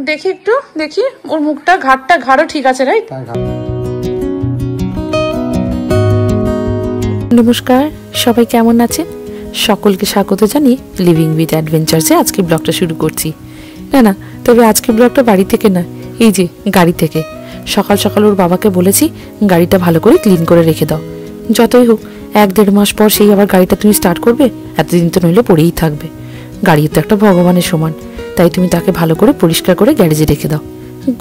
দেখি একটু, দেখি ওর মুখটা, ঘাড়ও ঠিক আছে, রাইট? নমস্কার, সবাই কেমন আছেন? সকলকে স্বাগত জানিয়ে লিভিং উইথ অ্যাডভেঞ্চার্সে আজকে ব্লগটা শুরু করছি। না, তবে আজকে ব্লগটা বাড়ি থেকে না, এই যে গাড়ি থেকে। সকাল সকাল ওর বাবাকে বলেছি গাড়িটা ভালো করে ক্লিন করে রেখে দাও। যতই হোক 1-1.5 মাস পর সেই আবার গাড়িটা তুমি স্টার্ট করবে, এতদিন তো নইলে পড়েই থাকবে। গাড়ি তো একটা ভগবানের সমান, তাই তুমি তাকে ভালো করে পরিষ্কার করে গ্যারেজে রেখে দাও।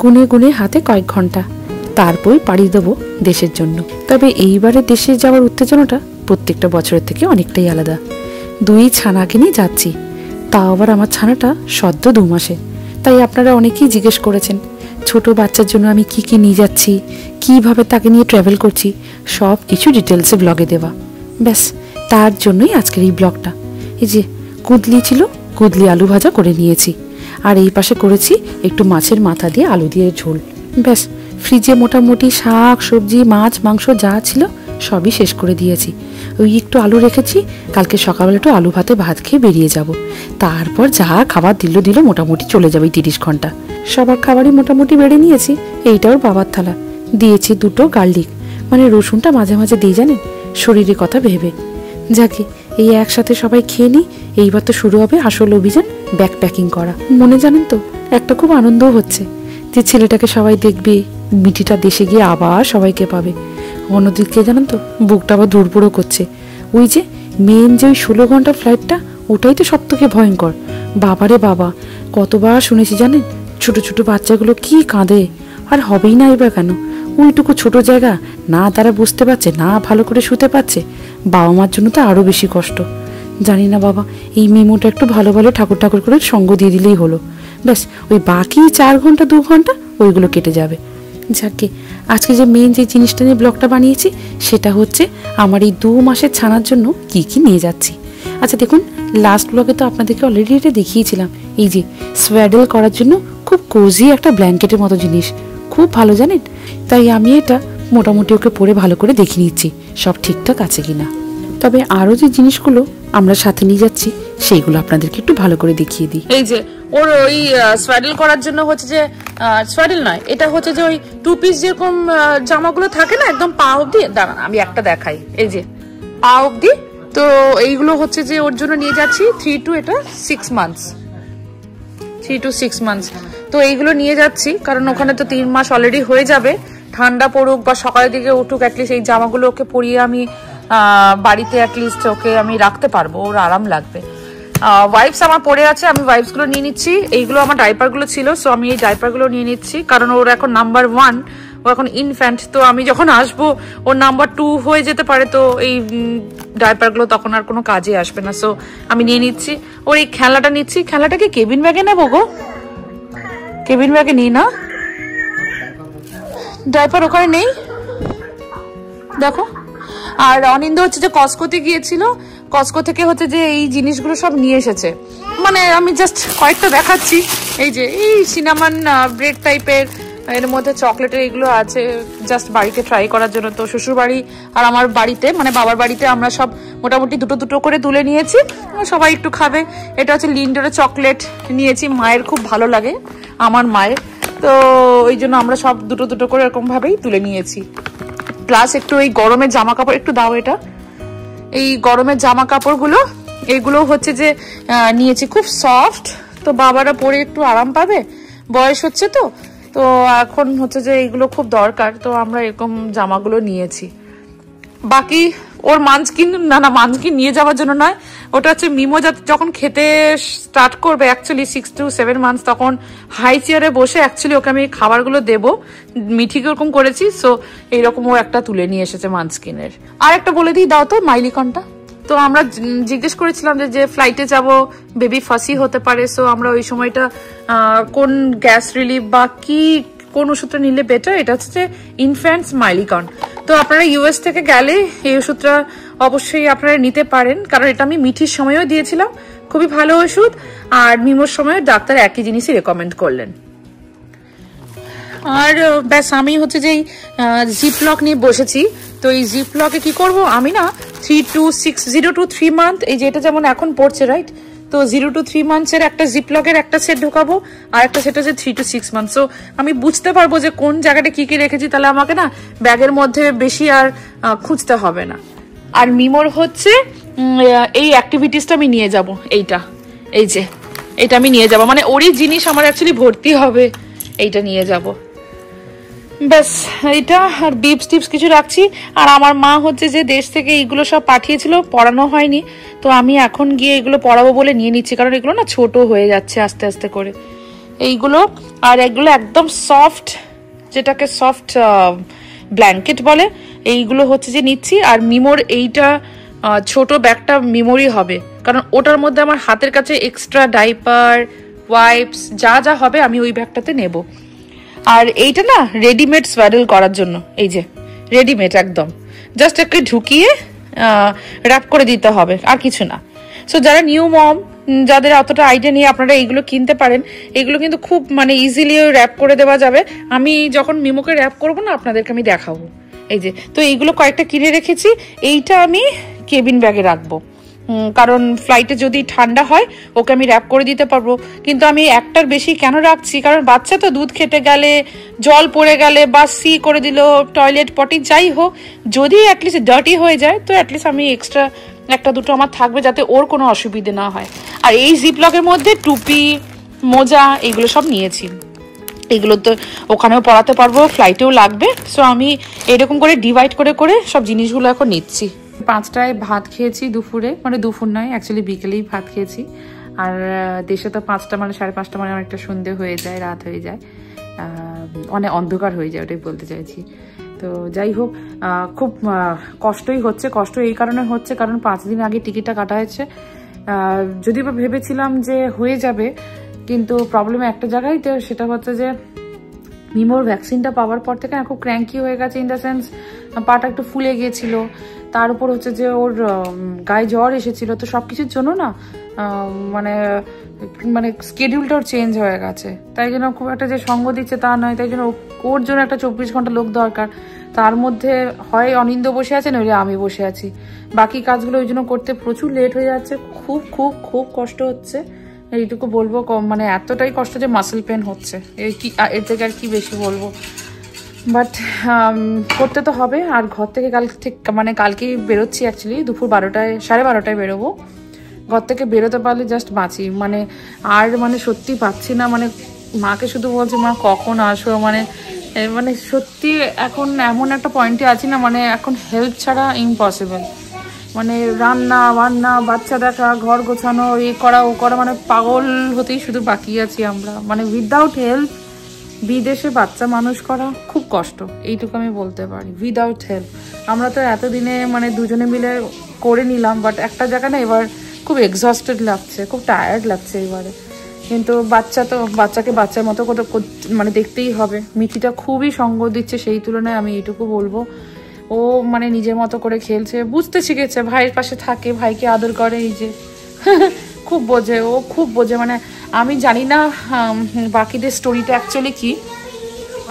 গুনে গুনে হাতে কয়েক ঘন্টা, তারপর পাড়ি দেবো দেশের জন্য। তবে এইবারে দেশে যাওয়ার উত্তেজনাটা প্রত্যেকটা বছরের থেকে অনেকটাই আলাদা। 2 ছানাকে নিয়ে যাচ্ছি, তাও আবার আমার ছানাটা সদ্য 2 মাসে। তাই আপনারা অনেকেই জিজ্ঞেস করেছেন ছোট বাচ্চার জন্য আমি কি কি নিয়ে যাচ্ছি, কিভাবে তাকে নিয়ে ট্রাভেল করছি, সব কিছু ডিটেলসে ব্লগে দেওয়া। ব্যাস তার জন্যই আজকের এই ব্লগটা। এই যে কুদলি ছিল, কুদলি আলু ভাজা করে নিয়েছি, আর এই পাশে করেছি একটু মাছের মাথা দিয়ে আলু দিয়ে ঝোল। ব্যাস ফ্রিজে মোটামুটি শাক সবজি মাছ মাংস যা ছিল সবই শেষ করে দিয়েছি। ওই একটু আলু রেখেছি, কালকে সকালবেলা একটু আলু ভাতে ভাত খেয়ে বেরিয়ে যাব। তারপর যা খাবার দিল মোটামুটি চলে যাবে 30 ঘন্টা। সবার খাবারই মোটামুটি বেড়ে নিয়েছি। এইটাও বাবার থালা দিয়েছি 2টো গার্লিক, মানে রসুনটা মাঝে মাঝে দিয়ে জানেন, শরীরের কথা ভেবে। যাকে এই একসাথে সবাই খেয়ে নিই, এইবার তো শুরু হবে আসল অভিযান, ব্যাগ প্যাকিং করা। মনে জানেন তো একটা খুব আনন্দও হচ্ছে যে ছেলেটাকে সবাই দেখবে, মিঠিটা দেশে গিয়ে আবার সবাইকে পাবে। অন্যদিকে জানেন তো বুকটা আবার ধুরপুরো করছে। ওই যে মেন যে ওই 16 ঘন্টার ফ্লাইটটা, ওটাই তো সব থেকে ভয়ঙ্কর। বাবারে বাবা, কতবার শুনেছি জানেন, ছোট ছোট বাচ্চাগুলো কি কাঁদে। আর হবেই না এবার কেন, ওইটুকু ছোট জায়গা, না তারা বুঝতে পারছে, না ভালো করে শুতে পারছে। বাবা মার জন্য তো আরো বেশি কষ্ট। জানি না বাবা, এই মিমোটা একটু ভালো ভালো ঠাকুর করে সঙ্গ দিয়ে দিলেই হলো। ব্যাস ওই বাকি 4 ঘন্টা 2 ঘন্টা ওইগুলো কেটে যাবে। যাকে আজকে যে মেন যে জিনিসটা নিয়ে ব্লগটা বানিয়েছি, সেটা হচ্ছে আমার এই 2 মাসের ছানার জন্য কি কি নিয়ে যাচ্ছি। আচ্ছা দেখুন, লাস্ট ব্লগে তো আপনাদেরকে অলরেডি এটা দেখিয়েছিলাম। এই যে সোয়াডেল করার জন্য খুব কোজি একটা ব্ল্যাঙ্কেটের মতো জিনিস, খুব ভালো জানেন। তাই আমি এটা মোটামুটি ওকে পরে ভালো করে দেখে নিচ্ছি সব ঠিকঠাক আছে কিনা। তবে আরও যে জিনিসগুলো আমরা সাথে নিয়ে যাচ্ছি সেইগুলো আপনাদেরকে একটু ভালো করে দেখিয়ে দিই। এই যে ওর ওই সোয়াডেল করার জন্য হচ্ছে যে, সোয়াডেল নয়, এটা হচ্ছে যে ওই 2 পিস যেরকম জামাগুলো থাকে না একদম পা অব্দি, দাঁড়ান আমি একটা দেখাই। এই যে পা অব্দি, তো এইগুলো হচ্ছে যে ওর জন্য নিয়ে যাচ্ছি 3 to 6 মান্থস। তো এইগুলো নিয়ে যাচ্ছি কারণ ওখানে তো 3 মাস অলরেডি হয়ে যাবে। ঠান্ডা পড়ুক বা সকালের দিকে উঠুক, অ্যাটলিস্ট এই জামাগুলো ওকে পরিয়ে আমি বাড়িতে অ্যাটলিস্ট ওকে আমি রাখতে পারবো, ওর আরাম লাগবে। ওয়াইপস আমার পড়ে আছে, আমি ওয়াইপস গুলো নিয়ে নিচ্ছি। এইগুলো আমার ডাইপার গুলো ছিল, সো আমি এই ডাইপার গুলো নিয়ে নিচ্ছি কারণ ওর এখন নাম্বার 1, ও এখন ইনফ্যান্ট। তো আমি যখন আসবো ওর নাম্বার 2 হয়ে যেতে পারে, তো এই ডাইপার গুলো তখন আর কোনো কাজে আসবে না। সো আমি নিয়ে নিচ্ছি। ওর এই খেলাটা নিচ্ছি। খেলাটাকে কেবিন ব্যাগে নেবো গো, কেবিন ব্যাগে নিই না, ডাইপার ওখানে নেই দেখো। আর অনিন্দ হচ্ছে যে কসকোতে গিয়েছিল, কসকো থেকে হচ্ছে যে এই জিনিসগুলো সব নিয়ে এসেছে। মানে আমি জাস্ট কয়েকটা দেখাচ্ছি। এই যে এই সিনামন ব্রেড টাইপের, এর মধ্যে চকলেটের এগুলো আছে, জাস্ট বাড়িতে ট্রাই করার জন্য। তো শ্বশুর বাড়ি আর আমার বাড়িতে, মানে বাবার বাড়িতে আমরা সব মোটামুটি 2 করে তুলে নিয়েছি, সবাই একটু খাবে। এটা হচ্ছে লিন্ডারের চকলেট নিয়েছি, মায়ের খুব ভালো লাগে আমার মায়ের, তো ওই জন্য আমরা সব 2 করে এরকম ভাবেই তুলে নিয়েছি। প্লাস একটু এই গরমের জামা কাপড় একটু দাও, এটা এই গরমের জামা কাপড়গুলো, এগুলো হচ্ছে যে নিয়েছি, খুব সফট, তো বাবারা পরে একটু আরাম পাবে, বয়স হচ্ছে তো এখন হচ্ছে যে এইগুলো খুব দরকার, তো আমরা এরকম জামাগুলো নিয়েছি। বাকি ওর মানস্কিন, না মানস্কিন নিয়ে যাওয়ার জন্য নয়, ওটা হচ্ছে মিমো যখন খেতে স্টার্ট করবে অ্যাকচুয়ালি 6 to 7 মান্থস, তখন হাই চেয়ারে বসে অ্যাকচুয়ালি ওকে আমি খাবারগুলো দেবো, মিঠিকে ওরকম করেছি। সো এইরকম ও একটা তুলে নিয়ে এসেছে মানস্কিনের। আর একটা বলে দিই, দাও তো মাইলিকনটা। তো আমরা জিজ্ঞেস করেছিলাম যে ফ্লাইটে যাব, বেবি ফাসি হতে পারে, সো আমরা ওই সময়টা কোন গ্যাস রিলিফ বা কি কোন ওষুধটা নিলে বেটার, এটা হচ্ছে ইনফ্যান্টস মাইলিকন। তো আপনারা ইউএস থেকে গেলে এই ওষুধটা অবশ্যই আপনারা নিতে পারেন, কারণ এটা আমি মিঠির সময়ও দিয়েছিলাম, খুবই ভালো ওষুধ। আর মিমোর সময়ও ডাক্তার একই জিনিসই রেকমেন্ড করলেন। আর ব্যাস আমি হচ্ছে যে জিপ লক নিয়ে বসেছি। তো এই জিপ লকে কি করব আমি না 0 to 3 মান্থ, এই যে এটা যেমন এখন পড়ছে রাইট, তো 0 to 3 months এর একটা জিপলকের একটা সেট ঢোকাবো, আর একটা সেট হচ্ছে 3 to 6 months। তো আমি বুঝতে পারবো যে কোন জায়গাটা কি কি রেখেছি, তাহলে আমাকে না ব্যাগের মধ্যে বেশি আর খুঁজতে হবে না। আর মিমোর হচ্ছে এই অ্যাক্টিভিটিসটা আমি নিয়ে যাব, এইটা, এই যে এটা আমি নিয়ে যাব, মানে ওরই জিনিস আমার অ্যাকচুয়ালি ভর্তি হবে, এইটা নিয়ে যাব ব্যাস। এইটা আর বিপস টিপস কিছু রাখছি। আর আমার মা হচ্ছে যে দেশ থেকে এইগুলো সব পাঠিয়েছিল, পড়ানো হয়নি, তো আমি এখন গিয়ে এগুলো পড়াবো বলে নিয়ে নিচ্ছি, কারণ এগুলো না ছোট হয়ে যাচ্ছে আস্তে আস্তে করে এইগুলো। আর এগুলো একদম সফট, যেটাকে সফট ব্ল্যাঙ্কেট বলে, এইগুলো হচ্ছে যে নিচ্ছি। আর মিমোর এইটা ছোট ব্যাগটা মিমোরই হবে, কারণ ওটার মধ্যে আমার হাতের কাছে এক্সট্রা ডাইপার, ওয়াইপস যা যা হবে আমি ওই ব্যাগটাতে নেব। আর এইটা না রেডিমেড স্যাডেল করার জন্য, এই যে রেডিমেড একদম, জাস্ট একটু ঢুকিয়ে র্যাপ করে দিতে হবে, আর কিছু না। সো যারা নিউ মম, যাদের অতটা আইডিয়া নিয়ে আপনারা এইগুলো কিনতে পারেন, এগুলো কিন্তু খুব মানে ইজিলি র্যাপ করে দেওয়া যাবে। আমি যখন মিমোকে র্যাপ করবো না আপনাদেরকে আমি দেখাবো। এই যে, তো এইগুলো কয়েকটা কিনে রেখেছি, এইটা আমি কেবিন ব্যাগে রাখবো, কারণ ফ্লাইটে যদি ঠান্ডা হয় ওকে আমি র্যাপ করে দিতে পারবো। কিন্তু আমি একটার বেশি কেন রাখছি, কারণ বাচ্চা তো দুধ খেতে গেলে, জল পড়ে গেলে, বা সি করে দিল, টয়লেট পটি যাই হোক, যদি অ্যাটলিস্ট ডার্টি হয়ে যায় তো অ্যাটলিস্ট আমি এক্সট্রা একটা দুটো আমার থাকবে, যাতে ওর কোনো অসুবিধে না হয়। আর এই জিপলকের মধ্যে টুপি, মোজা এগুলো সব নিয়েছি, এগুলো তো ওখানেও পড়াতে পারবো, ফ্লাইটেও লাগবে। সো আমি এরকম করে ডিভাইড করে করে সব জিনিসগুলো এখন নিচ্ছি। 5টায় ভাত খেয়েছি দুপুরে, মানে দুপুর নয় অ্যাকচুয়ালি বিকেলেই ভাত খেয়েছি। আর দেশে তো 5টা মানে 5:30 মানে অনেকটা সন্ধে হয়ে যায়, রাত হয়ে যায়, অনেক অন্ধকার হয়ে যায়, ওটাই বলতে চাইছি। তো যাই হোক, খুব কষ্টই হচ্ছে। কষ্ট এই কারণে হচ্ছে কারণ 5 দিন আগে টিকিটটা কাটা হয়েছে। যদিও বা ভেবেছিলাম যে হয়ে যাবে, কিন্তু প্রবলেম একটা জায়গায়, তো সেটা হচ্ছে যে মিমোর ভ্যাকসিনটা পাওয়ার পর থেকে খুব ক্র্যাঙ্কি হয়ে গেছে, ইন দ্য সেন্স পাটা একটু ফুলে গিয়েছিল, তার উপর হচ্ছে যে ওর গায়ে জ্বর এসেছিল, তো সব কিছুর জন্য না মানে মানে স্কেডিউলটাও চেঞ্জ হয়ে গেছে। তাই জন্য খুব একটা যে সঙ্গ দিচ্ছে তা নয়, তাই জন্য ওর জন্য একটা 24 ঘন্টা লোক দরকার। তার মধ্যে হয় অনিন্দ বসে আছে, নইলে আমি বসে আছি, বাকি কাজগুলো ওই জন্য করতে প্রচুর লেট হয়ে যাচ্ছে, খুব খুব খুব কষ্ট হচ্ছে। এইটুকু বলবো, মানে এতটাই কষ্ট যে মাসেল পেন হচ্ছে, এর থেকে আর কি বেশি বলবো। বাট করতে তো হবে। আর ঘর থেকে কালকেই বেরোচ্ছি অ্যাকচুয়ালি, দুপুর 12টায় 12:30টায় বেরোবো। ঘর থেকে বেরোতে পারলে জাস্ট বাঁচি, মানে আর মানে সত্যি পাচ্ছি না, মানে মাকে শুধু বলছি মা কখন আসো, মানে সত্যি এখন এমন একটা পয়েন্টে আছি না, মানে এখন হেল্প ছাড়া ইম্পসিবল। মানে রান্না বান্না, বাচ্চা দেখা, ঘর গোছানো, এ করা ও করা, মানে পাগল হতেই শুধু বাকি আছি আমরা। মানে উইদাউট হেল্প বিদেশে বাচ্চা মানুষ করা খুব কষ্ট, এইটুকু আমি বলতে পারি। উইদাউট হেল্প আমরা তো এতদিনে মানে দুজনে মিলে করে নিলাম, বাট একটা জায়গা না এবার খুব এক্সস্টেড লাগছে, খুব টায়ার্ড লাগছে এবারে। কিন্তু বাচ্চাকে বাচ্চার মতো মানে দেখতেই হবে। মিঠিটা খুবই সঙ্গ দিচ্ছে, সেই তুলনায় আমি এইটুকু বলবো, ও মানে নিজের মতো করে খেলছে, বুঝতে শিখেছে, ভাইয়ের পাশে থাকে, ভাইকে আদর করে, এই যে খুব বোঝে, ও খুব বোঝে। মানে আমি জানি না বাকিদের স্টোরিটা অ্যাকচুয়ালি কি।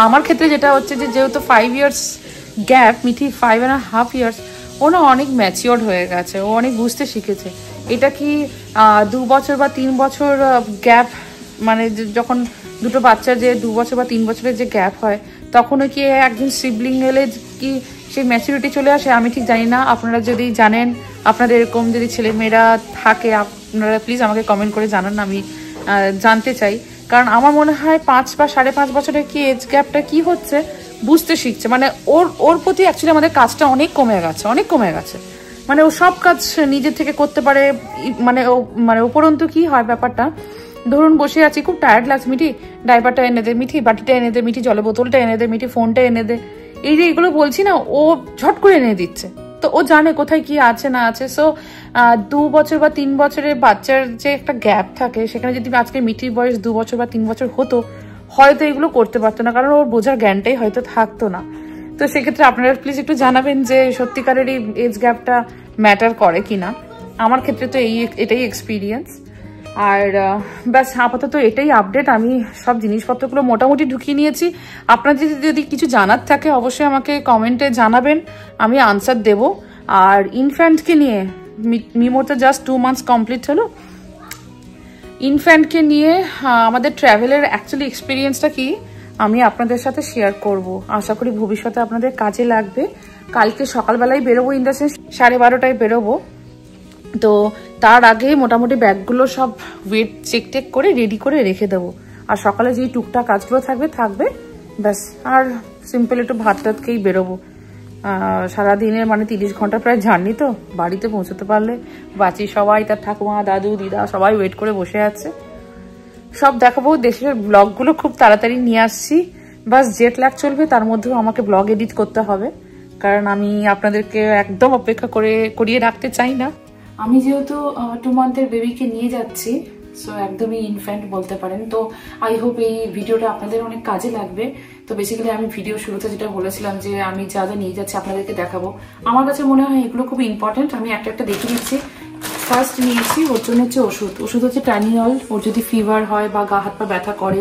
আমার ক্ষেত্রে যেটা হচ্ছে যে যেহেতু 5 years গ্যাপ, মিঠি 5.5 years, ও না অনেক ম্যাচিওর্ড হয়ে গেছে, ও অনেক বুঝতে শিখেছে। এটা কি 2 বছর বা 3 বছর গ্যাপ, মানে যখন দুটো বাচ্চার যে 2 বছর বা 3 বছরের যে গ্যাপ হয়, তখনও কি একজন সিবলিং এলে কি সেই ম্যাচুরিটি চলে আসে? আমি ঠিক জানি না। আপনারা যদি জানেন, আপনাদের এরকম যদি ছেলেমেয়েরা থাকে, আপনারা প্লিজ আমাকে কমেন্ট করে জানান, আমি জানতে চাই। কারণ আমার মনে হয় 5 বা 5.5 বছরের কি এজ গ্যাপটা কি হচ্ছে বুঝতে শিখছে। মানে ওর প্রতি অ্যাকচুয়ালি আমাদের কাজটা অনেক কমে গেছে। মানে ও সব কাজ নিজের থেকে করতে পারে। মানে উপরন্তু কি হয় ব্যাপারটা, ধরুন বসে আছি, খুব টায়ার্ড লাগছে, মিঠি ডাইপারটা এনে দে, মিঠি বাটিটা এনে দে, মিঠি জলের বোতলটা এনে দে, মিঠি ফোনটা এনে দে, এই যে এগুলো বলছি না, ও ঝট করে এনে দিচ্ছে। তো ও জানে কোথায় কি আছে না আছে। সো 2 বছর বা 3 বছরের বাচ্চার যে একটা গ্যাপ থাকে, সেখানে যদি আজকে মিঠির বয়স 2 বছর বা 3 বছর হতো, হয়তো এগুলো করতে পারতো না, কারণ ওর বোঝার জ্ঞানটাই হয়তো থাকতো না। তো সেক্ষেত্রে আপনারা প্লিজ একটু জানাবেন যে সত্যিকারের এই এজ গ্যাপটা ম্যাটার করে কিনা। আমার ক্ষেত্রে তো এটাই এক্সপিরিয়েন্স। আর ব্যাস আপাতত এটাই আপডেট। আমি সব জিনিসপত্রগুলো মোটামুটি ঢুকিয়ে নিয়েছি। আপনাদের যদি কিছু জানার থাকে অবশ্যই আমাকে কমেন্টে জানাবেন, আমি আনসার দেব। আর ইনফ্যান্টকে নিয়ে মিমোর তো জাস্ট 2 months কমপ্লিট হলো, ইনফ্যান্টকে নিয়ে আমাদের ট্রাভেলের অ্যাকচুয়ালি এক্সপিরিয়েন্সটা কি আমি আপনাদের সাথে শেয়ার করব। আশা করি ভবিষ্যতে আপনাদের কাজে লাগবে। কালকে সকালবেলায় বেরোবো, ইন দ্য সেন্স 12:30টায় বেরোবো। তো তার আগে মোটামুটি ব্যাগগুলো সব ওয়েট চেক করে রেডি করে রেখে দেবো। আর সকালে যেই টুকটাক কাজগুলো থাকবে ব্যাস। আর সিম্পল একটু ভাত টাত খেয়েই বেরোবো। সারাদিনের মানে 30 ঘন্টা প্রায় জার্নি, তো বাড়িতে পৌঁছতে পারলে বাঁচি। সবাই তার ঠাকুমা, দাদু, দিদা সবাই ওয়েট করে বসে আছে। সব দেখাবো। দেশের ব্লগগুলো খুব তাড়াতাড়ি নিয়ে আসছি। বাস জেট ল্যাগ চলবে, তার মধ্যেও আমাকে ব্লগ এডিট করতে হবে, কারণ আমি আপনাদেরকে একদম অপেক্ষা করিয়ে রাখতে চাই না। আমি যেহেতু 2 মান্থের বেবিকে নিয়ে যাচ্ছি, সো একদমই ইনফ্যান্ট বলতে পারেন। তো আই হোপ এই ভিডিওটা আপনাদের অনেক কাজে লাগবে। তো বেসিক্যালি আমি ভিডিও শুরুতে যেটা বলেছিলাম যে আমি যা যা নিয়ে যাচ্ছি আপনাদেরকে দেখাবো, আমার কাছে মনে হয় এগুলো খুব ইম্পর্টেন্ট। আমি একটা দেখিয়ে দিচ্ছি। ফার্স্ট নিয়েছি ওর জন্য হচ্ছে ওষুধ হচ্ছে টাইনিনল। ওর যদি ফিভার হয় বা গা হাত পা ব্যথা করে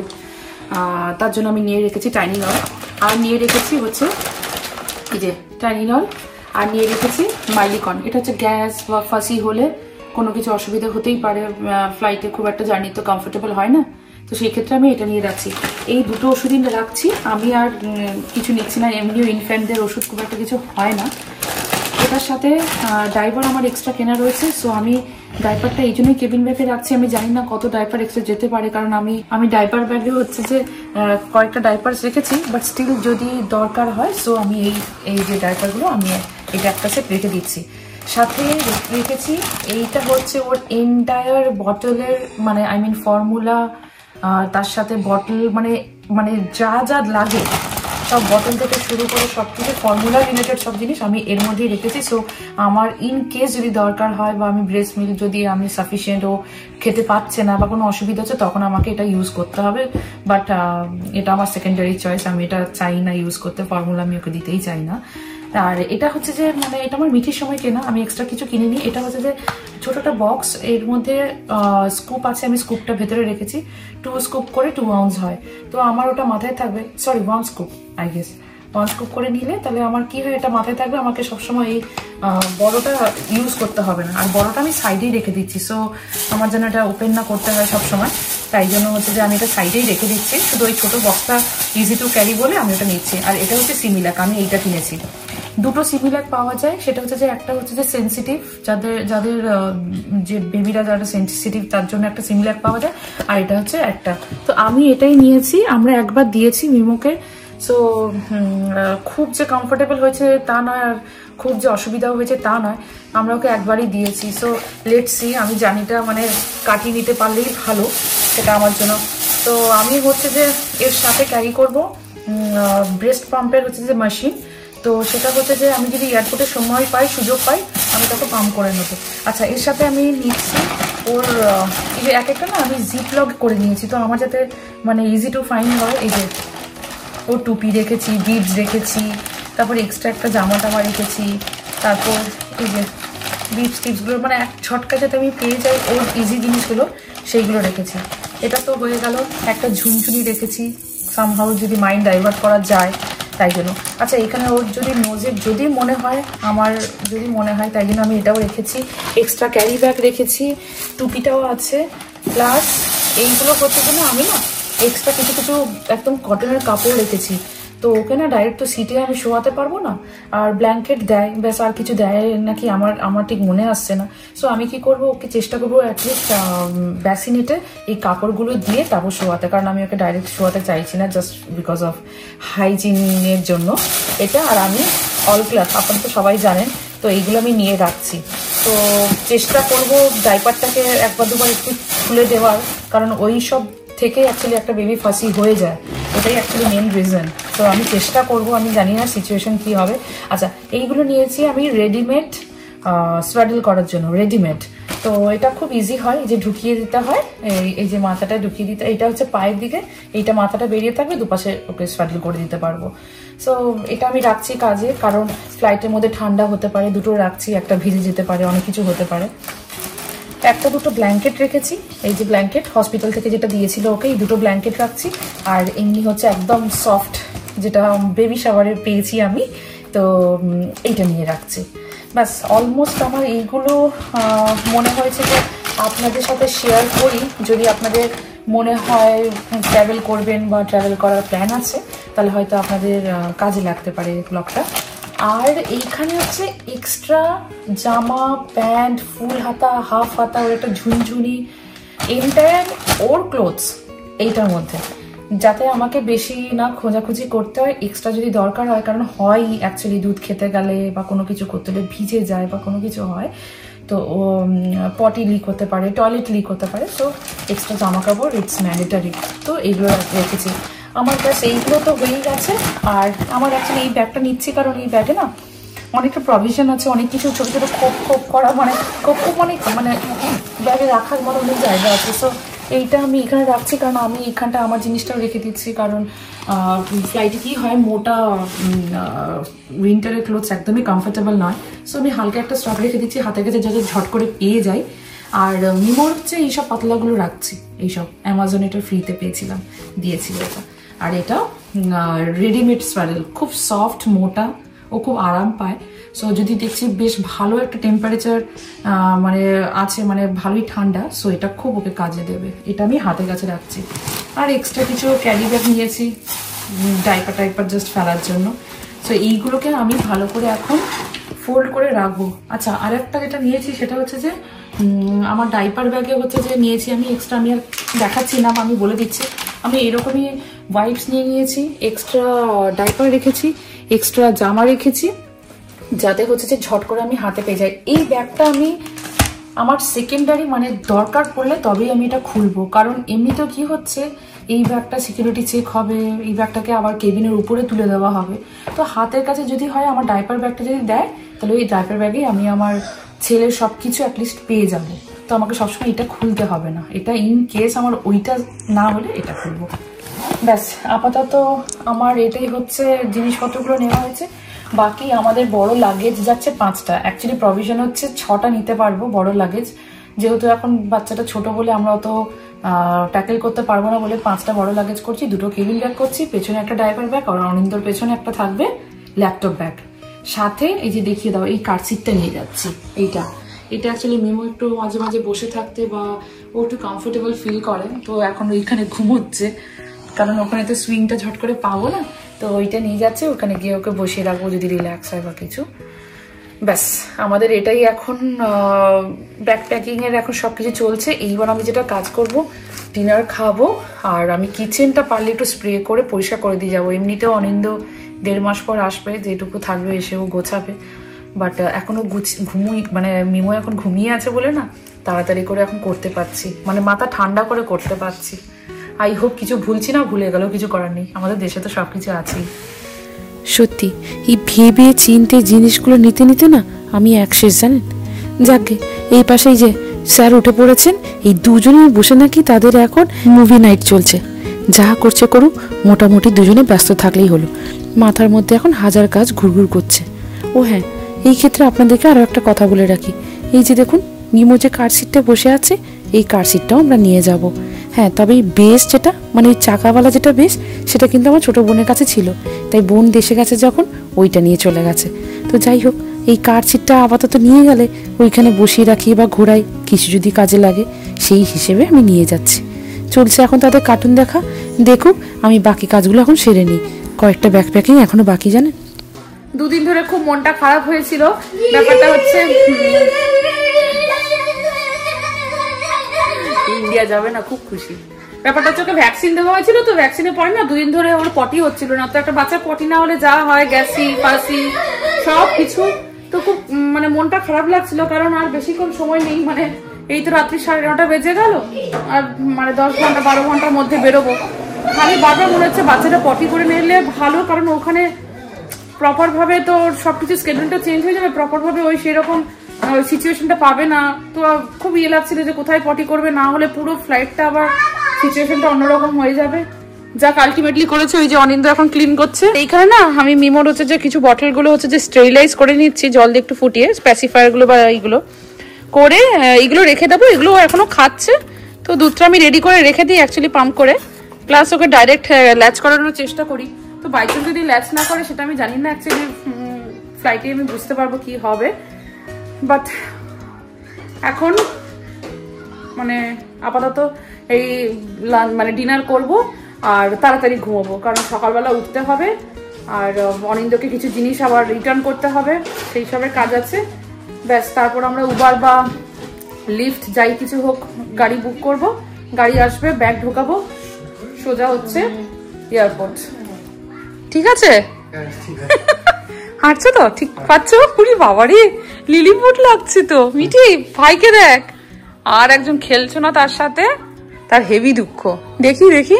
তার জন্য আমি নিয়ে রেখেছি টাইনিনল। আর নিয়ে রেখেছি হচ্ছে এই যে টাইনিনল। আর নিয়ে রেখেছি মাইলিকন। এটা হচ্ছে গ্যাস বা ফাঁসি হলে কোনো কিছু অসুবিধা হতেই পারে, ফ্লাইটে খুব একটা জার্নি তো কমফোর্টেবল হয় না, তো সেই ক্ষেত্রে আমি এটা নিয়ে রাখছি। এই দুটো ওষুধই রাখছি, আমি আর কিছু নিচ্ছি না। এমনিও ইনফ্যান্টদের ওষুধ খুব একটা কিছু হয় না। এটার সাথে ডাইপার আমার এক্সট্রা কেনা রয়েছে, সো আমি ডাইপারটা এই জন্যই কেবিন ব্যাগে রাখছি। আমি জানি না কত ডাইপার এক্সট্রা যেতে পারে, কারণ আমি ডাইপার ব্যাগে হচ্ছে যে কয়েকটা ডাইপার রেখেছি, বাট স্টিল যদি দরকার হয় সো আমি এই যে ডাইপারগুলো আমি এটা একটা সেট রেখে দিচ্ছি। সাথে রেখেছি এইটা হচ্ছে ওর এন্টায়ার বটলের মানে ফর্মুলা, তার সাথে বটল মানে যা যা লাগে সব বটল থেকে শুরু করে সব কিছু ফর্মুলা রিলেটেড সব জিনিস আমি এর মধ্যেই রেখেছি। সো আমার ইন কেস যদি দরকার হয় বা আমি ব্রেস্ট মিল্ক যদি আমি সাফিসিয়েন্ট ও খেতে পাচ্ছে না বা কোনো অসুবিধা হচ্ছে তখন আমাকে এটা ইউজ করতে হবে। বাট এটা আমার সেকেন্ডারি চয়েস, আমি এটা চাই না ইউজ করতে, ফর্মুলা আমি ওকে দিতেই চাই না। আর এটা হচ্ছে যে মানে এটা আমার মিঠির সময় কেনা, আমি এক্সট্রা কিছু কিনিনি। এটা হচ্ছে যে ছোট একটা বক্স, এর মধ্যে স্কুপ আছে, আমি স্কুপটা ভেতরে রেখেছি। 2 স্কুপ করে 2 আউন্স হয়, তো আমার ওটা মাথায় থাকবে। Sorry 1 scoop I guess, 1 scoop করে নিলে তাহলে আমার কি হয় এটা মাথায় থাকবে। আমাকে সবসময় এই বড়টা ইউজ করতে হবে না। আর বড়টা আমি সাইডেই রেখে দিচ্ছি, সো আমার যেন এটা ওপেন না করতে হয় সবসময়, তাই জন্য হচ্ছে যে আমি এটা সাইডেই রেখে দিচ্ছি। শুধু ওই ছোটো বক্সটা ইজি টু ক্যারি বলে আমি ওটা নিচ্ছি। আর এটা হচ্ছে সিমিলাক, আমি এইটা কিনেছি। দুটো সিমিলাক পাওয়া যায়, সেটা হচ্ছে যে একটা হচ্ছে যে সেন্সিটিভ, যাদের যে বেবিরা যারা সেন্সিটিভ তার জন্য একটা সিমিলাক পাওয়া যায়, আর এটা হচ্ছে একটা। তো আমি এটাই নিয়েছি। আমরা একবার দিয়েছি মিমোকে, সো খুব যে কমফোর্টেবল হয়েছে তা নয়, আর খুব যে অসুবিধাও হয়েছে তা নয়, আমরা ওকে একবারই দিয়েছি। সো লেটস সি, আমি জানিটা মানে কাটিয়ে নিতে পারলেই ভালো সেটা আমার জন্য। তো আমি হচ্ছে যে এর সাথে ক্যারি করবো ব্রেস্ট পাম্পের হচ্ছে যে মেশিন। তো সেটা হচ্ছে যে আমি যদি এয়ারপোর্টে সময় পাই, সুযোগ পাই, আমি তাকে পাম্প করে নেবো। আচ্ছা, এর সাথে আমি নিচ্ছি ওর এই যে একটা না আমি জিপ লক করে নিয়েছি, তো আমার যাতে মানে ইজি টু ফাইন্ড হয়। এই যে ওর টুপি রেখেছি, বিডস রেখেছি, তারপর এক্সট্রা একটা জামা টামা রেখেছি, তারপর এই যে বিডস টিপসগুলো মানে এক ছটকা যাতে আমি পেয়ে যাই ওর ইজি জিনিসগুলো, সেইগুলো রেখেছি। এটা তো হয়ে গেল। একটা ঝুনঝুনি রেখেছি, সামহাউ যদি মাইন্ড ডাইভার্ট করা যায় তাই জন্য। আচ্ছা, এখানে ওর যদি নোজের যদি মনে হয়, আমার যদি মনে হয়, তাই জন্য আমি এটাও রেখেছি। এক্সট্রা ক্যারি ব্যাগ রেখেছি, টুপিটাও আছে। প্লাস এইগুলো করতে জন্য আমি না এক্সট্রা কিছু কিছু একদম কটনের কাপড় রেখেছি। তো ওকে না ডাইরেক্ট তো সিটে আমি শোয়াতে পারবো না, আর ব্ল্যাঙ্কেট দেয়, ব্যাস আর কিছু দেয় নাকি আমার ঠিক মনে আসছে না। সো আমি কি করবো, ওকে চেষ্টা করবো অ্যাটলিস্ট ব্যাসিনেটে এই কাপড়গুলো দিয়ে তারপর শোয়াতে, কারণ আমি ওকে ডাইরেক্ট শোয়াতে চাইছি না, জাস্ট বিকজ অফ হাইজিনের জন্য এটা। আর আমি অল ক্লাস আপনারা তো সবাই জানেন, তো এইগুলো আমি নিয়ে রাখছি। তো চেষ্টা করবো ডাইপারটাকে একবার দুবার একটু খুলে দেওয়ার, কারণ ওই সব থেকে অ্যাকচুয়ালি একটা বেবি ফাঁসি হয়ে যায়, ওটাই অ্যাকচুয়ালি মেন রিজন। তো আমি চেষ্টা করবো, আমি জানি না সিচুয়েশন কি হবে। আচ্ছা, এইগুলো নিয়েছি আমি রেডিমেড সোয়াডল করার জন্য, রেডিমেড। তো এটা খুব ইজি হয়, যে ঢুকিয়ে দিতে হয়, এই যে মাথাটা ঢুকিয়ে দিতে, এটা হচ্ছে পায়ের দিকে, এইটা মাথাটা বেরিয়ে থাকবে, দুপাশে ওকে সোয়াডল করে দিতে পারবো। সো এটা আমি রাখছি কাজে, কারণ ফ্লাইটের মধ্যে ঠান্ডা হতে পারে, দুটো রাখছি, একটা ভিজে যেতে পারে, অনেক কিছু হতে পারে। একটা দুটো ব্ল্যাঙ্কেট রেখেছি, এই যে ব্ল্যাঙ্কেট হসপিটাল থেকে যেটা দিয়েছিল ওকে, এই দুটো ব্ল্যাঙ্কেট রাখছি। আর এমনি হচ্ছে একদম সফট, যেটা বেবি শাওয়ারে পেয়েছি আমি, তো এইটা নিয়ে রাখছি। ব্যাস অলমোস্ট আমার এইগুলো মনে হয়েছে যে আপনাদের সাথে শেয়ার করি। যদি আপনাদের মনে হয় ট্রাভেল করবেন বা ট্রাভেল করার প্ল্যান আছে, তাহলে হয়তো আপনাদের কাজে লাগতে পারে ব্লগটা। আর এইখানে হচ্ছে এক্সট্রা জামা, প্যান্ট, ফুল হাতা, হাফ হাতা, ওর একটা ঝুনঝুনি, এন্টায়ার ওর ক্লোথস এইটার মধ্যে, যাতে আমাকে বেশি না খোঁজাখুঁজি করতে হয়। এক্সট্রা যদি দরকার হয়, কারণ হয় অ্যাকচুয়ালি দুধ খেতে গেলে বা কোনো কিছু করতে হলে ভিজে যায় বা কোনো কিছু হয়, তো পটি লিক হতে পারে, টয়লেট লিক হতে পারে, তো এক্সট্রা জামা কাপড় ইটস ম্যান্ডেটারি। তো এইগুলো রেখেছি। আমার কাছে এইগুলো তো হয়েই গেছে। আর আমার অ্যাকচুয়ালি এই ব্যাগটা নিচ্ছি কারণ এই ব্যাগে না অনেকটা প্রভিশন আছে, অনেক কিছু ছোটো ছোটো খোপ খোপ করা, মানে খোপ খোপ মানে ব্যাগে রাখার মতো অনেক জায়গা আছে। সো এইটা আমি এখানে রাখছি, কারণ আমি এখানটা আমার জিনিসটাও রেখে দিচ্ছি। কারণ ফ্লাইটে কী হয়, মোটা উইন্টারের ক্লোথস একদমই কমফোর্টেবল নয়। সো আমি হালকা একটা স্টক রেখে দিচ্ছি হাতের কাছে, যাতে ঝট করে পেয়ে যাই। আর মিমোর হচ্ছে এইসব পাতলাগুলো রাখছি, এইসব অ্যামাজন এটা ফ্রিতে পেয়েছিলাম, দিয়েছিল এটা। আর এটা রেডিমেড স্যাডেল, খুব সফট, মোটা, ও খুব আরাম পায়। সো যদি দেখছি বেশ ভালো একটা টেম্পারেচার মানে আছে, মানে ভালোই ঠান্ডা, সো এটা খুব ওকে কাজে দেবে। এটা আমি হাতের কাছে রাখছি। আর এক্সট্রা কিছু ক্যারি ব্যাগ নিয়েছি ডাইপার টাইপার জাস্ট ফেলার জন্য। সো এইগুলোকে আমি ভালো করে এখন ফোল্ড করে রাখবো। আচ্ছা, আর একটা যেটা নিয়েছি সেটা হচ্ছে যে আমার ডাইপার ব্যাগে হচ্ছে যে নিয়েছি আমি এক্সট্রা, আমি আর দেখাচ্ছি না, আমি বলে দিচ্ছি। আমি এরকমই ওয়াইপস নিয়ে নিয়েছি, এক্সট্রা ডাইপার রেখেছি, এক্সট্রা জামা রেখেছি, যাতে হচ্ছে যে ঝট করে আমি হাতে পেয়ে যাই। এই ব্যাগটা আমি আমার সেকেন্ডারি মানে দরকার পড়লে তবেই আমি এটা খুলবো। কারণ এমনিতেও কি হচ্ছে, এই ব্যাগটা সিকিউরিটি চেক হবে, এই ব্যাগটাকে আবার কেবিনের উপরে তুলে দেওয়া হবে। তো হাতের কাছে যদি হয়, আমার ডাইপার ব্যাগটা যদি দেয়, তাহলে ওই ডাইপার ব্যাগে আমি আমার ছেলের সব কিছু অ্যাটলিস্ট পেয়ে যাবো। তো আমাকে সবসময় এটা খুলতে হবে না। এটা ইন কেস আমার ওইটা না হলে এটা খুলবো। ব্যাস, আপাতত আমার এটাই হচ্ছে জিনিসপত্রগুলো নেওয়া হয়েছে। বাকি আমাদের বড় লাগেজ যাচ্ছে 5টা, অ্যাকচুয়ালি প্রভিশন হচ্ছে 6টা নিতে পারবো বড় লাগেজ। যেহেতু এখন বাচ্চাটা ছোট বলে আমরা অত ট্যাকেল করতে পারবো না বলে 5টা বড় লাগেজ করছি, 2টো কেবিন ব্যাগ করছি, পেছনে একটা ডাইপার ব্যাগ, আর অনিন্দর পেছনে একটা থাকবে ল্যাপটপ ব্যাগ। সাথে এই যে দেখিয়ে দাও, এই কার সিটটা নিয়ে যাচ্ছি। এটা অ্যাকচুয়ালি মিমো একটু মাঝে মাঝে বসে থাকতে বা ও একটু কমফোর্টেবল ফিল করে, তো এখন ওইখানে ঘুমোচ্ছে, কারণ ওখানে তো সুইংটা ঝট করে পাবো না। তো ওইটা নিয়ে যাচ্ছে, ওখানে গিয়ে ওকে বসিয়ে রাখবো যদি রিল্যাক্স হয় বা কিছু। ব্যাস, আমাদের এটাই এখন ব্যাকপ্যাকিং এর এখন সবকিছু চলছে। এইবার আমি যেটা কাজ করব, ডিনার খাবো, আর আমি কিচেনটা পারলে একটু স্প্রে করে পরিষ্কার করে দিয়ে যাবো। এমনিতেও অনিন্দ 1.5 মাস পর আসবে, যেটুকু থাকবে এসেও গোছাবে। বাট এখনো মানে মিমো এখন ঘুমিয়ে আছে বলে না তাড়াতাড়ি করে এখন করতে পারছি, মানে মাথা ঠান্ডা করে করতে পারছি। আই হোপ কিছু ভুলছি না, ভুলে গেলেও কিছু করার নেই, আমাদের দেশে তো সবকিছু আছেই। সত্যি এই ভেবে চিনতে জিনিসগুলো নিতে নিতে না আমি একশেষ, জানেন। যাকে এই পাশেই যে স্যার উঠে পড়েছেন, এই দুজনে বসে নাকি তাদের এখন মুভি নাইট চলছে। যা করছে করুক, মোটামুটি দুজনে ব্যস্ত থাকলেই হলো। মাথার মধ্যে এখন হাজার কাজ ঘুরঘুর করছে। ও হ্যাঁ, এই ক্ষেত্রে আপনাদেরকে আরও একটা কথা বলে রাখি, এই যে দেখুন মিমো যে কার সিটটা বসে আছে, এই কার সিটটাও আমরা নিয়ে যাব। হ্যাঁ, তবে এই বেস যেটা, মানে ওই চাকাওয়ালা যেটা বেস, সেটা কিন্তু আমার ছোটো বোনের কাছে ছিল, তাই বোন দেশে গেছে যখন ওইটা নিয়ে চলে গেছে। তো যাই হোক, এই কার সিটটা আপাতত নিয়ে গেলে ওইখানে বসিয়ে রাখি বা ঘোরাই, কিছু যদি কাজে লাগে সেই হিসেবে আমি নিয়ে যাচ্ছি। চলছে এখন তাদের কার্টুন দেখা, দেখুক, আমি বাকি কাজগুলো এখন সেরে নিই। কয়েকটা ব্যাকপ্যাকিং এখনো বাকি, জানেন। দুদিন ধরে খুব মনটা খারাপ হয়েছিল। ব্যাপারটা হচ্ছে ইন্ডিয়া যাবে না, খুব খুশি। ব্যাপারটা হচ্ছে ওকে ভ্যাকসিন দেওয়া হয়েছিল, তো ভ্যাকসিনের পরে না 2 দিন ধরে ওর পটি হচ্ছিল না। তো একটা বাচ্চার পটি না হলে যা হয়, গ্যাসি ফাসি সব কিছু, তো খুব মানে মনটা খারাপ লাগছিল। কারণ আর বেশিক্ষণ সময় নেই, মানে এই তো রাত্রি 9:30 বেজে গেল, আর মানে 10 ঘন্টা 12 ঘন্টার মধ্যে বেরোবো। খালি বারবার মনে হচ্ছে বাচ্চাটা পটি করে নিলে ভালো, কারণ ওখানে প্রপার ভাবে তো সবকিছু স্কেডিউলটা চেঞ্জ হয়ে যাবে, প্রপার ভাবে ওই সেরকম সিচুয়েশনটা পাবে না। তো খুব ইয়ে লাগছিল যে কোথায় পটি করবে, না হলে পুরো ফ্লাইটটা আবার সিচুয়েশনটা অন্যরকম হয়ে যাবে। যাক, আলটিমেটলি করেছে। ওই যে অনিন্দ এখন ক্লিন করছে এইখানে না। আমি মিমোর হচ্ছে যে কিছু বটল গুলো হচ্ছে যে স্টেরিলাইজ করে নিচ্ছি, জল দিয়ে একটু ফুটিয়ে, স্পেসিফায়ার গুলো বা এইগুলো করে এইগুলো রেখে দেবো। এগুলো এখনো খাচ্ছে, তো দুধটা আমি রেডি করে রেখে দিই অ্যাকচুয়ালি পাম্প করে, প্লাস ওকে ডাইরেক্ট ল্যাচ করানোর চেষ্টা করি। তো বাইচান্স যদি ল্যাচ না করে সেটা আমি জানি না, অ্যাকচুয়ালি ফ্লাইটে আমি বুঝতে পারবো কি হবে। বাট এখন মানে আপাতত এই মানে ডিনার করব আর তাড়াতাড়ি ঘুমাবো, কারণ সকালবেলা উঠতে হবে আর অনিন্দকে কিছু জিনিস আবার রিটার্ন করতে হবে, সেই সবের কাজ আছে। ব্যাস, তারপর আমরা উবার বা লিফট যাই কিছু হোক গাড়ি বুক করব, গাড়ি আসবে, ব্যাগ ঢোকাবো, সোজা হচ্ছে এয়ারপোর্ট। ঠিক আছে? হাঁটছো তো ঠিক পাচ্ছ? পুরি বাবারে লিলিপুট লাগছে তো। মিঠি ভাইকে দেখ, আর একজন খেলছো না তার সাথে, তার হেভি দুঃখ। দেখি দেখি,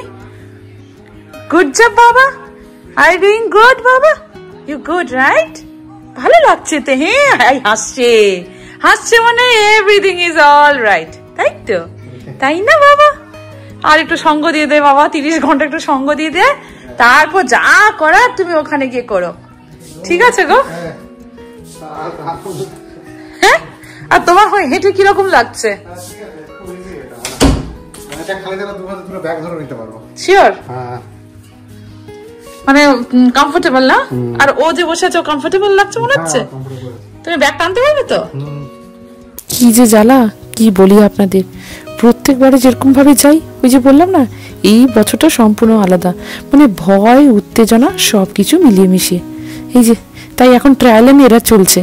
গুড জব বাবা, আর ডুইং গুড বাবা, ইউ গুড রাইট? ভালো লাগছে তো? হ্যাঁ, হাসছে হাসছে মানে এভরিথিং ইজ অল রাইট, তাই তো? তাই না বাবা? আর একটু সঙ্গ দিয়ে দে বাবা, 30 ঘন্টা একটু সঙ্গ দিয়ে দে, তারপর যা করার তুমি ওখানে গিয়ে করো। ঠিক আছে গো? হ্যাঁ, আর তোমার হেঁটে কিরকম লাগছে? শিওর? মানে কমফোর্টেবল না? আর ও যে বসে আছে ও কমফোর্টেবল লাগছে মনে হচ্ছে? তুমি ব্যাগ টানতে পারবে তো? কি যে জ্বালা, কি বলি আপনাদের। প্রত্যেকবারে যেরকম ভাবে যাই, ওই যে বললাম না, এই বছরটা সম্পূর্ণ আলাদা, মানে ভয় উত্তেজনা সবকিছু মিলিয়ে মিশিয়ে। এই যে তাই এখন ট্রায়াল এন্ড এরার চলছে,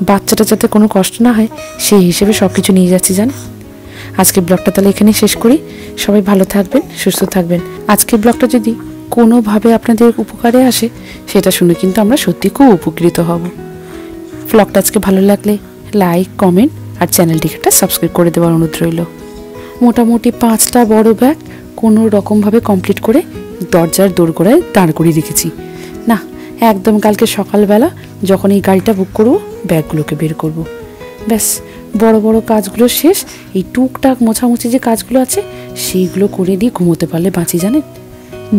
বাচ্চাটা যাতে কোনো কষ্ট না হয় সেই হিসেবে সবকিছু নিয়ে যাচ্ছি জান। আজকের ব্লগটা তাহলে এখানে শেষ করি। সবাই ভালো থাকবেন, সুস্থ থাকবেন। আজকের ব্লগটা যদি কোনোভাবে আপনাদের উপকারে আসে সেটা শুনে কিন্তু আমরা সত্যি খুব উপকৃত হব। ব্লগটা আজকে ভালো লাগলে লাইক, কমেন্ট আর চ্যানেলটিকে একটা সাবস্ক্রাইব করে দেওয়ার অনুরোধ রইল। মোটামুটি 5টা বড় ব্যাগ কোনো রকমভাবে কমপ্লিট করে দরজার দোরগোড়ায় দাঁড় করিয়ে রেখেছি। না, একদম কালকে সকালবেলা যখন এই গাড়িটা বুক করব ব্যাগগুলোকে বের করব। ব্যাস, বড় বড় কাজগুলো শেষ, এই টুকটাক মোছামুছি যে কাজগুলো আছে সেইগুলো করে দিয়ে ঘুমোতে পারলে বাঁচি জানেন।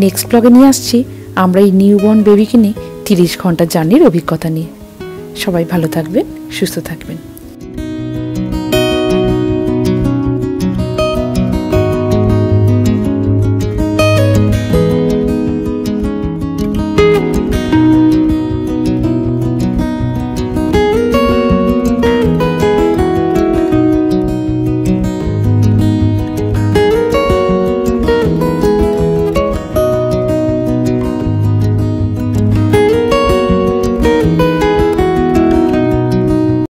নেক্সট ব্লগে নিয়ে আসছি আমরা এই নিউবর্ন বেবিকে নিয়ে 30 ঘন্টা জার্নির অভিজ্ঞতা নিয়ে। সবাই ভালো থাকবেন, সুস্থ থাকবেন।